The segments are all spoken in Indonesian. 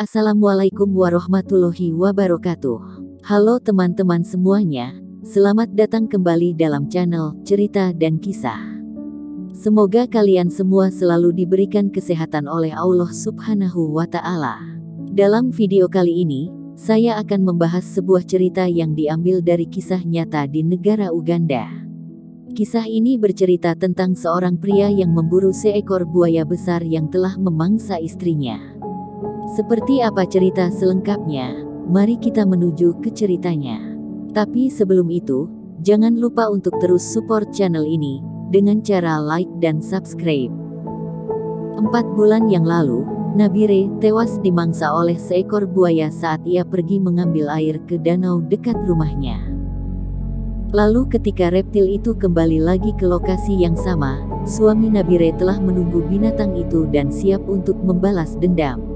Assalamualaikum warahmatullahi wabarakatuh. Halo teman-teman semuanya, selamat datang kembali dalam channel Cerita dan Kisah. Semoga kalian semua selalu diberikan kesehatan oleh Allah Subhanahu wa Ta'ala. Dalam video kali ini, saya akan membahas sebuah cerita yang diambil dari kisah nyata di negara Uganda. Kisah ini bercerita tentang seorang pria yang memburu seekor buaya besar yang telah memangsa istrinya. Seperti apa cerita selengkapnya? Mari kita menuju ke ceritanya. Tapi sebelum itu, jangan lupa untuk terus support channel ini dengan cara like dan subscribe. 4 bulan yang lalu, Nabire tewas dimangsa oleh seekor buaya saat ia pergi mengambil air ke danau dekat rumahnya. Lalu ketika reptil itu kembali lagi ke lokasi yang sama, suami Nabire telah menunggu binatang itu dan siap untuk membalas dendam.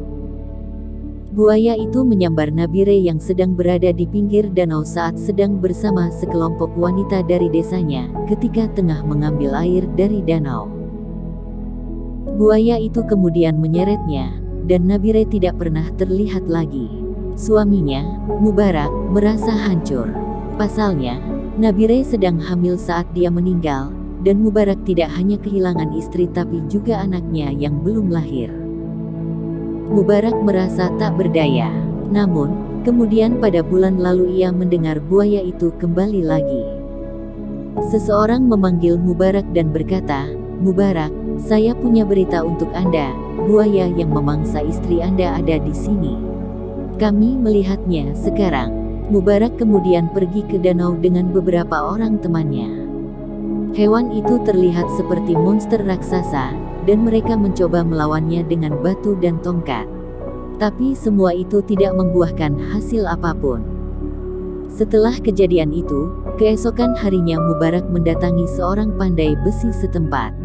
Buaya itu menyambar Nabire yang sedang berada di pinggir danau saat sedang bersama sekelompok wanita dari desanya, ketika tengah mengambil air dari danau. Buaya itu kemudian menyeretnya, dan Nabire tidak pernah terlihat lagi. Suaminya, Mubarak, merasa hancur. Pasalnya, Nabire sedang hamil saat dia meninggal, dan Mubarak tidak hanya kehilangan istri tapi juga anaknya yang belum lahir. Mubarak merasa tak berdaya. Namun, kemudian pada bulan lalu ia mendengar buaya itu kembali lagi. Seseorang memanggil Mubarak dan berkata, "Mubarak, saya punya berita untuk Anda. Buaya yang memangsa istri Anda ada di sini. Kami melihatnya sekarang." Mubarak kemudian pergi ke danau dengan beberapa orang temannya. Hewan itu terlihat seperti monster raksasa, dan mereka mencoba melawannya dengan batu dan tongkat. Tapi semua itu tidak membuahkan hasil apapun. Setelah kejadian itu, keesokan harinya Mubarak mendatangi seorang pandai besi setempat.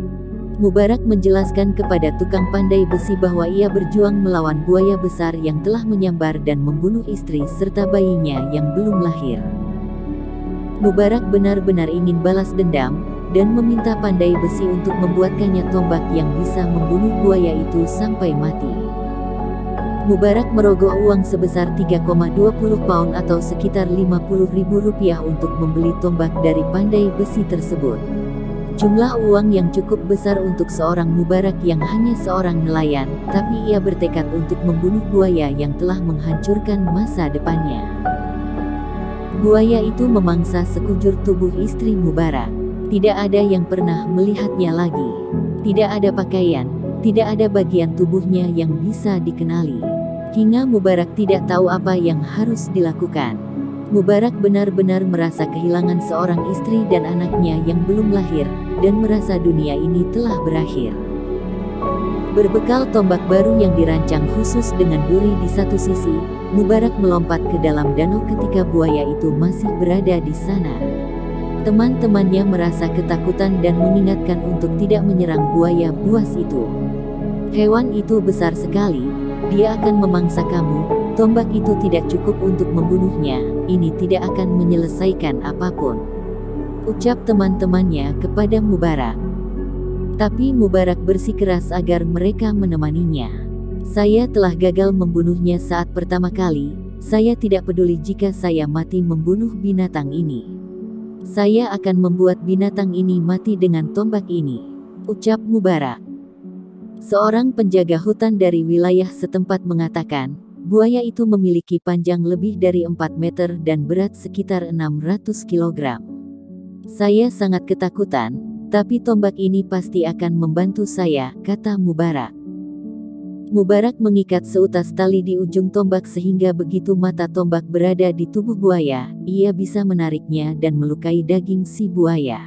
Mubarak menjelaskan kepada tukang pandai besi bahwa ia berjuang melawan buaya besar yang telah menyambar dan membunuh istri serta bayinya yang belum lahir. Mubarak benar-benar ingin balas dendam, dan meminta pandai besi untuk membuatkannya tombak yang bisa membunuh buaya itu sampai mati. Mubarak merogoh uang sebesar 3,20 pound atau sekitar Rp50.000 untuk membeli tombak dari pandai besi tersebut. Jumlah uang yang cukup besar untuk seorang Mubarak yang hanya seorang nelayan, tapi ia bertekad untuk membunuh buaya yang telah menghancurkan masa depannya. Buaya itu memangsa sekujur tubuh istri Mubarak. Tidak ada yang pernah melihatnya lagi. Tidak ada pakaian, tidak ada bagian tubuhnya yang bisa dikenali. Hingga Mubarak tidak tahu apa yang harus dilakukan. Mubarak benar-benar merasa kehilangan seorang istri dan anaknya yang belum lahir, dan merasa dunia ini telah berakhir. Berbekal tombak baru yang dirancang khusus dengan duri di satu sisi, Mubarak melompat ke dalam danau ketika buaya itu masih berada di sana. Teman-temannya merasa ketakutan dan mengingatkan untuk tidak menyerang buaya buas itu. "Hewan itu besar sekali, dia akan memangsa kamu, tombak itu tidak cukup untuk membunuhnya, ini tidak akan menyelesaikan apapun," ucap teman-temannya kepada Mubarak. Tapi Mubarak bersikeras agar mereka menemaninya. "Saya telah gagal membunuhnya saat pertama kali, saya tidak peduli jika saya mati membunuh binatang ini. Saya akan membuat binatang ini mati dengan tombak ini," ucap Mubarak. Seorang penjaga hutan dari wilayah setempat mengatakan, buaya itu memiliki panjang lebih dari 4 meter dan berat sekitar 600 kg. "Saya sangat ketakutan, tapi tombak ini pasti akan membantu saya," kata Mubarak. Mubarak mengikat seutas tali di ujung tombak sehingga begitu mata tombak berada di tubuh buaya, ia bisa menariknya dan melukai daging si buaya.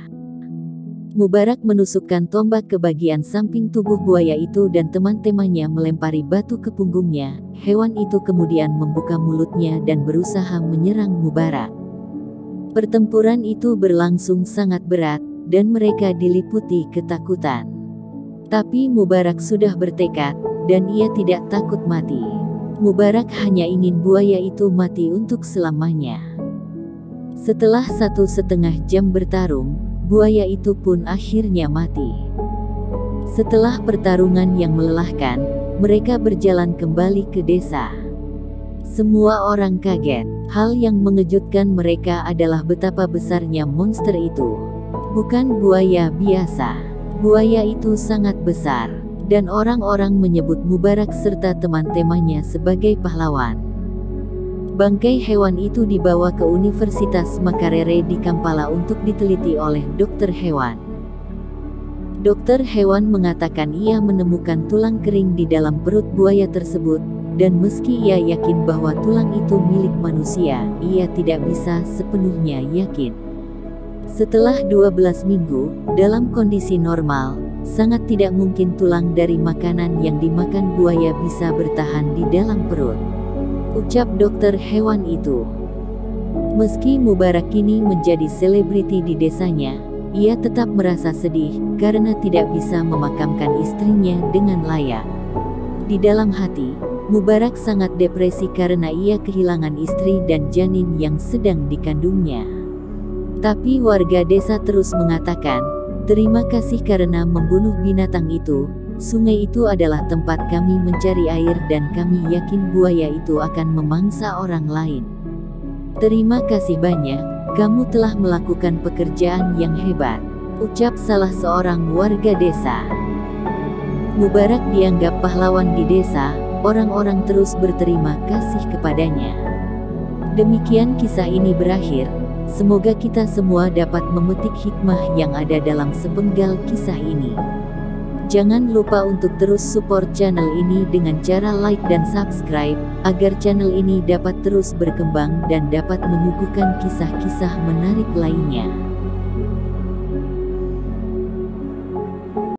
Mubarak menusukkan tombak ke bagian samping tubuh buaya itu dan teman-temannya melempari batu ke punggungnya. Hewan itu kemudian membuka mulutnya dan berusaha menyerang Mubarak. Pertempuran itu berlangsung sangat berat, dan mereka diliputi ketakutan. Tapi Mubarak sudah bertekad, dan ia tidak takut mati. Mubarak hanya ingin buaya itu mati untuk selamanya. Setelah 1,5 jam bertarung, buaya itu pun akhirnya mati. Setelah pertarungan yang melelahkan, mereka berjalan kembali ke desa. Semua orang kaget. Hal yang mengejutkan mereka adalah betapa besarnya monster itu. Bukan buaya biasa. Buaya itu sangat besar, dan orang-orang menyebut Mubarak serta teman-temannya sebagai pahlawan. Bangkai hewan itu dibawa ke Universitas Makerere di Kampala untuk diteliti oleh dokter hewan. Dokter hewan mengatakan ia menemukan tulang kering di dalam perut buaya tersebut, dan meski ia yakin bahwa tulang itu milik manusia, ia tidak bisa sepenuhnya yakin. Setelah 12 minggu, dalam kondisi normal, sangat tidak mungkin tulang dari makanan yang dimakan buaya bisa bertahan di dalam perut, ucap dokter hewan itu. Meski Mubarak kini menjadi selebriti di desanya, ia tetap merasa sedih karena tidak bisa memakamkan istrinya dengan layak. Di dalam hati, Mubarak sangat depresi karena ia kehilangan istri dan janin yang sedang dikandungnya. Tapi warga desa terus mengatakan, "Terima kasih karena membunuh binatang itu. Sungai itu adalah tempat kami mencari air dan kami yakin buaya itu akan memangsa orang lain. Terima kasih banyak, kamu telah melakukan pekerjaan yang hebat," ucap salah seorang warga desa. Mubarak dianggap pahlawan di desa. Orang-orang terus berterima kasih kepadanya. Demikian kisah ini berakhir. Semoga kita semua dapat memetik hikmah yang ada dalam sepenggal kisah ini. Jangan lupa untuk terus support channel ini dengan cara like dan subscribe, agar channel ini dapat terus berkembang dan dapat menyuguhkan kisah-kisah menarik lainnya.